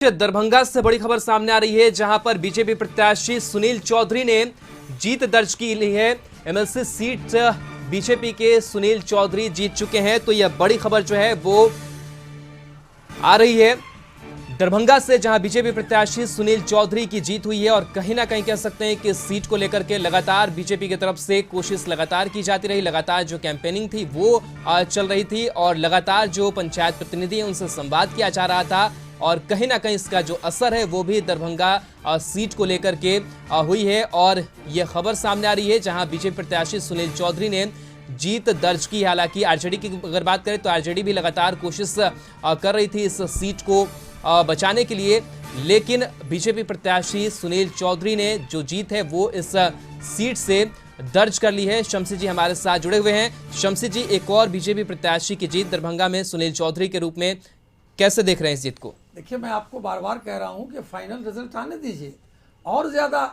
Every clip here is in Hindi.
दरभंगा से बड़ी खबर सामने आ रही है, जहां पर बीजेपी प्रत्याशी सुनील चौधरी ने जीत दर्ज की ली है। एमएलसी सीट बीजेपी के सुनील चौधरी जीत चुके हैं। तो यह बड़ी खबर जो है वो आ रही है दरभंगा से, जहां बीजेपी प्रत्याशी सुनील चौधरी की जीत हुई है। और कहीं ना कहीं कह सकते हैं कि सीट को लेकर के लगातार बीजेपी की तरफ से कोशिश लगातार की जाती रही, लगातार जो कैंपेनिंग थी वो चल रही थी और लगातार जो पंचायत प्रतिनिधि हैं उनसे संवाद किया जा रहा था। और कहीं ना कहीं इसका जो असर है वो भी दरभंगा सीट को लेकर के हुई है। और यह खबर सामने आ रही है जहां बीजेपी प्रत्याशी सुनील चौधरी ने जीत दर्ज की। हालांकि आरजेडी की अगर बात करें तो आरजेडी भी लगातार कोशिश कर रही थी इस सीट को बचाने के लिए, लेकिन बीजेपी प्रत्याशी सुनील चौधरी ने जो जीत है वो इस सीट से दर्ज कर ली है। शमसी जी हमारे साथ जुड़े हुए हैं। शमसी जी, एक और बीजेपी प्रत्याशी की जीत दरभंगा में सुनील चौधरी के रूप में कैसे देख रहे हैं इस जीत को? देखिए, मैं आपको बार बार कह रहा हूं कि फाइनल रिजल्ट आने दीजिए, और ज़्यादा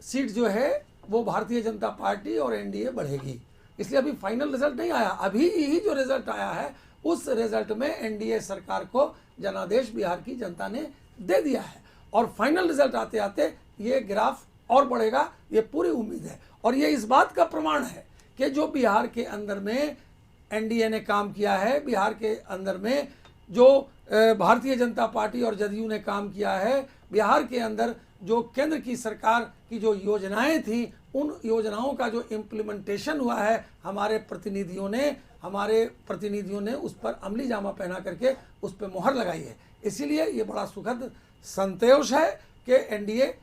सीट जो है वो भारतीय जनता पार्टी और एनडीए बढ़ेगी। इसलिए अभी फाइनल रिजल्ट नहीं आया। अभी ही जो रिजल्ट आया है उस रिजल्ट में एनडीए सरकार को जनादेश बिहार की जनता ने दे दिया है, और फाइनल रिजल्ट आते आते ये ग्राफ और बढ़ेगा, ये पूरी उम्मीद है। और ये इस बात का प्रमाण है कि जो बिहार के अंदर में एनडीए ने काम किया है, बिहार के अंदर में जो भारतीय जनता पार्टी और जदयू ने काम किया है, बिहार के अंदर जो केंद्र की सरकार की जो योजनाएं थी उन योजनाओं का जो इम्प्लीमेंटेशन हुआ है, हमारे प्रतिनिधियों ने उस पर अमली जामा पहना करके उस पर मोहर लगाई है। इसीलिए ये बड़ा सुखद संतोष है कि एनडीए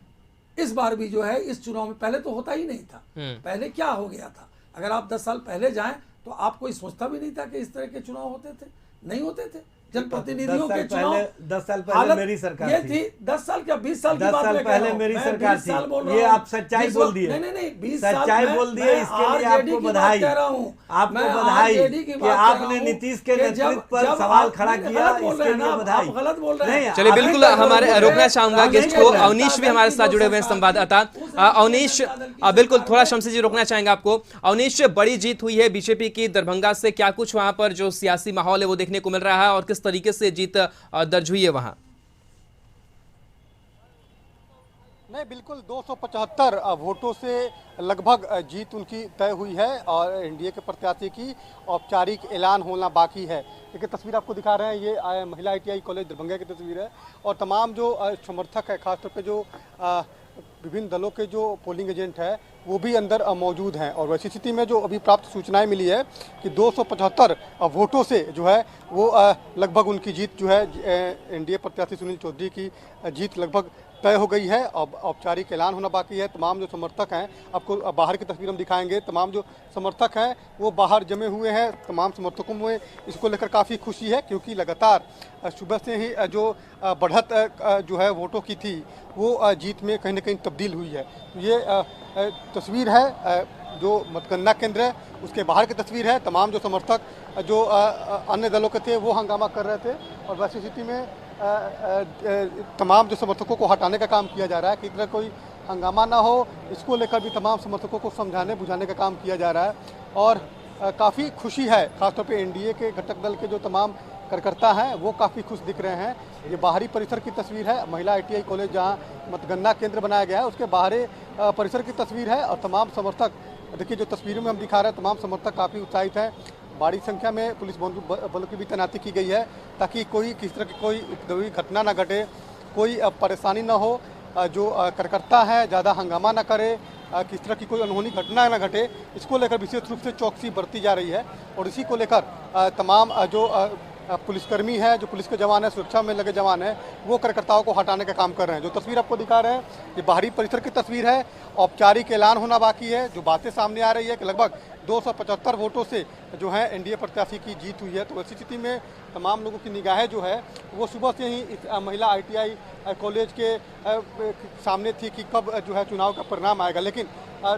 इस बार भी जो है इस चुनाव में, पहले तो होता ही नहीं था। पहले क्या हो गया था, अगर आप 10 साल पहले जाएं तो आप कोई सोचता भी नहीं था कि इस तरह के चुनाव होते थे, नहीं होते थे। जनप्रतिनिधियों के चुनाव 10 साल पहले मेरी सरकार ये थी। 10 साल क्या 20 साल की बात मैं कह रहा हूं। मेरी सरकार थी। ये आप सच्चाई बोल दिए। नहीं 20 सच्चाई बोल दिए। इसके लिए आपको बधाई, आपको बधाई कि आपने नीतीश के नेतृत्व पर सवाल खड़ा किया। इसके लिए बधाई। गलत बोल रहे हैं। चलिए, बिल्कुल हमारे रोकना चाहूंगा गेस्ट को। अवनीश भी हमारे साथ जुड़े हुए हैं, संवाददाता अवनीश। बिल्कुल थोड़ा शमसी जी रोकना चाहेंगे आपको। अवनीश, बड़ी जीत हुई है बीजेपी की दरभंगा से, क्या कुछ वहां पर जो सियासी माहौल है वो देखने को मिल रहा है और किस तरीके से जीत दर्ज हुई है वहां? नहीं, बिल्कुल 275 वोटों से लगभग जीत उनकी तय हुई है और एनडीए के प्रत्याशी की औपचारिक ऐलान होना बाकी है। एक तस्वीर आपको दिखा रहे हैं, ये महिला आईटीआई कॉलेज दरभंगा की तस्वीर है। और तमाम जो समर्थक है, खासतौर पे जो विभिन्न दलों के जो पोलिंग एजेंट है वो भी अंदर मौजूद हैं। और वैसी स्थिति में जो अभी प्राप्त सूचनाएं मिली है कि 275 वोटों से जो है वो लगभग उनकी जीत जो है एनडीए प्रत्याशी सुनील चौधरी की जीत लगभग तय हो गई है। अब औपचारिक ऐलान होना बाकी है। तमाम जो समर्थक हैं, आपको बाहर की तस्वीर हम दिखाएंगे, तमाम जो समर्थक हैं वो बाहर जमे हुए हैं। तमाम समर्थकों में इसको लेकर काफ़ी खुशी है, क्योंकि लगातार सुबह से ही जो बढ़त जो है वोटों की थी वो जीत में कहीं ना कहीं तब्दील हुई है। ये तस्वीर है जो मतगणना केंद्र है उसके बाहर की तस्वीर है। तमाम जो समर्थक जो अन्य दलों के थे वो हंगामा कर रहे थे, और वैसी स्थिति में तमाम जो समर्थकों को हटाने का काम किया जा रहा है कि इतना कोई हंगामा ना हो, इसको लेकर भी तमाम समर्थकों को समझाने बुझाने का काम किया जा रहा है। और काफ़ी खुशी है, खासतौर पे एनडीए के घटक दल के जो तमाम कार्यकर्ता हैं वो काफ़ी खुश दिख रहे हैं। ये बाहरी परिसर की तस्वीर है, महिला आईटीआई कॉलेज जहाँ मतगणना केंद्र बनाया गया है उसके बाहरी परिसर की तस्वीर है। और तमाम समर्थक, देखिए जो तस्वीरों में हम दिखा रहे हैं, तमाम समर्थक काफ़ी उत्साहित हैं। बड़ी संख्या में पुलिस बलों की भी तैनाती की गई है ताकि कोई किसी तरह की कोई उपद्रवी घटना ना घटे, कोई परेशानी ना हो, जो कार्यकर्ता है ज़्यादा हंगामा ना करे, किस तरह की कोई अनहोनी घटना ना घटे, इसको लेकर विशेष रूप से चौकसी बरती जा रही है। और इसी को लेकर तमाम जो पुलिसकर्मी है, जो पुलिस के जवान है, सुरक्षा में लगे जवान हैं, वो कार्यकर्ताओं को हटाने का काम कर रहे हैं। जो तस्वीर आपको दिखा रहे हैं ये बाहरी परिसर की तस्वीर है। औपचारिक ऐलान होना बाकी है। जो बातें सामने आ रही है कि लगभग 275 वोटों से जो है एनडीए प्रत्याशी की जीत हुई है। तो ऐसी स्थिति में तमाम लोगों की निगाहें जो है वो सुबह से ही इस महिला आईटीआई कॉलेज के सामने थी कि कब जो है चुनाव का परिणाम आएगा। लेकिन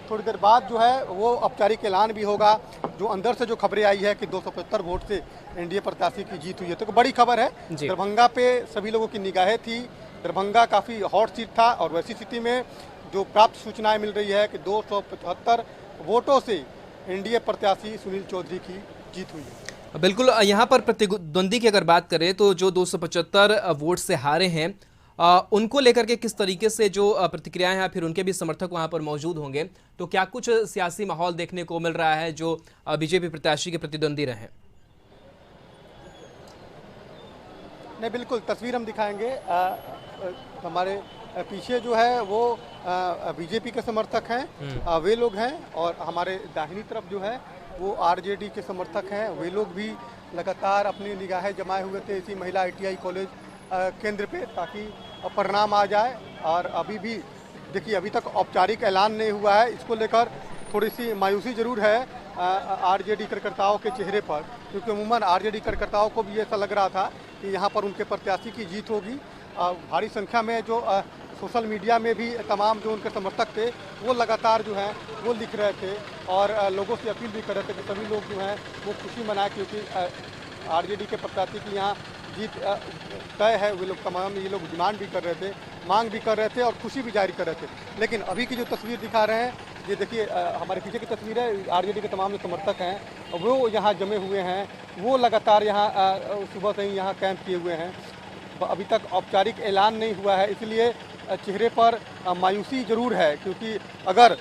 थोड़ी देर बाद जो है वो औपचारिक ऐलान भी होगा। जो अंदर से जो खबरें आई है कि 275 वोट से एनडीए प्रत्याशी की जीत हुई है, तो बड़ी खबर है। दरभंगा पे सभी लोगों की निगाहें थी, दरभंगा काफ़ी हॉट सीट था। और वैसी स्थिति में जो प्राप्त सूचनाएं मिल रही है कि 275 वोटों से एनडीए प्रत्याशी सुनील चौधरी की जीत हुई है। बिल्कुल, यहाँ पर प्रतिद्वंदी की अगर बात करें तो जो 275 वोट से हारे हैं उनको लेकर के किस तरीके से जो प्रतिक्रियाएं हैं, फिर उनके भी समर्थक वहां पर मौजूद होंगे, तो क्या कुछ सियासी माहौल देखने को मिल रहा है जो बीजेपी प्रत्याशी के प्रतिद्वंदी रहे? नहीं, बिल्कुल तस्वीर हम दिखाएंगे। हमारे पीछे जो है वो बीजेपी के समर्थक हैं, वे लोग हैं, और हमारे दाहिनी तरफ जो है वो आरजेडी के समर्थक हैं। वे लोग भी लगातार अपनी निगाहें जमाए हुए थे इसी महिला ITI कॉलेज केंद्र पे, ताकि परिणाम आ जाए। और अभी भी देखिए, अभी तक औपचारिक ऐलान नहीं हुआ है। इसको लेकर थोड़ी सी मायूसी जरूर है आरजेडी कार्यकर्ताओं के चेहरे पर, क्योंकि अमूमन आरजेडी कार्यकर्ताओं को भी ऐसा लग रहा था कि यहाँ पर उनके प्रत्याशी की जीत होगी। भारी संख्या में जो सोशल मीडिया में भी तमाम जो उनके समर्थक थे वो लगातार जो हैं वो लिख रहे थे और लोगों से अपील भी कर रहे थे कि सभी लोग जो हैं वो खुशी मनाएं, क्योंकि आरजेडी के प्रत्याशी की यहाँ जीत तय है। वे लोग तमाम ये लोग डिमांड भी कर रहे थे, मांग भी कर रहे थे और खुशी भी जाहिर कर रहे थे। लेकिन अभी की जो तस्वीर दिखा रहे हैं, ये देखिए हमारे पीछे की तस्वीर है। आरजेडी के तमाम जो समर्थक हैं वो यहाँ जमे हुए हैं, वो लगातार यहाँ सुबह से ही यहाँ कैंप किए हुए हैं। अभी तक औपचारिक ऐलान नहीं हुआ है, इसलिए चेहरे पर मायूसी जरूर है, क्योंकि अगर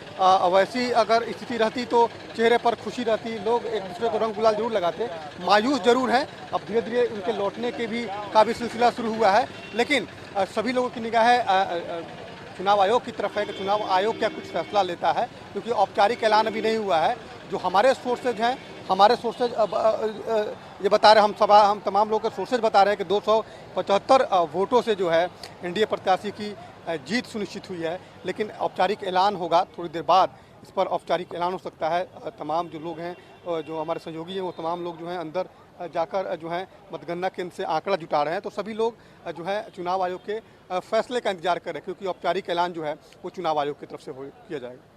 वैसी अगर स्थिति रहती तो चेहरे पर खुशी रहती, लोग एक दूसरे को रंग गुलाल जरूर लगाते। मायूस जरूर हैं। अब धीरे धीरे उनके लौटने के भी काफ़ी सिलसिला शुरू हुआ है, लेकिन सभी लोगों की निगाहें चुनाव आयोग की तरफ है कि चुनाव आयोग क्या कुछ फैसला लेता है, क्योंकि औपचारिक ऐलान अभी नहीं हुआ है। जो हमारे सोर्सेज हैं, हमारे सोर्सेज ये बता रहे, हम तमाम लोग के सोर्सेज बता रहे हैं कि 275 वोटों से जो है एनडीए प्रत्याशी की जीत सुनिश्चित हुई है। लेकिन औपचारिक ऐलान होगा थोड़ी देर बाद, इस पर औपचारिक ऐलान हो सकता है। तमाम जो लोग हैं, जो हमारे सहयोगी हैं, वो तमाम लोग जो हैं अंदर जाकर जो है मतगणना केंद्र से आंकड़ा जुटा रहे हैं। तो सभी लोग जो है चुनाव आयोग के फैसले का इंतजार कर रहे हैं, क्योंकि औपचारिक ऐलान जो है वो चुनाव आयोग की तरफ से किया जाएगा।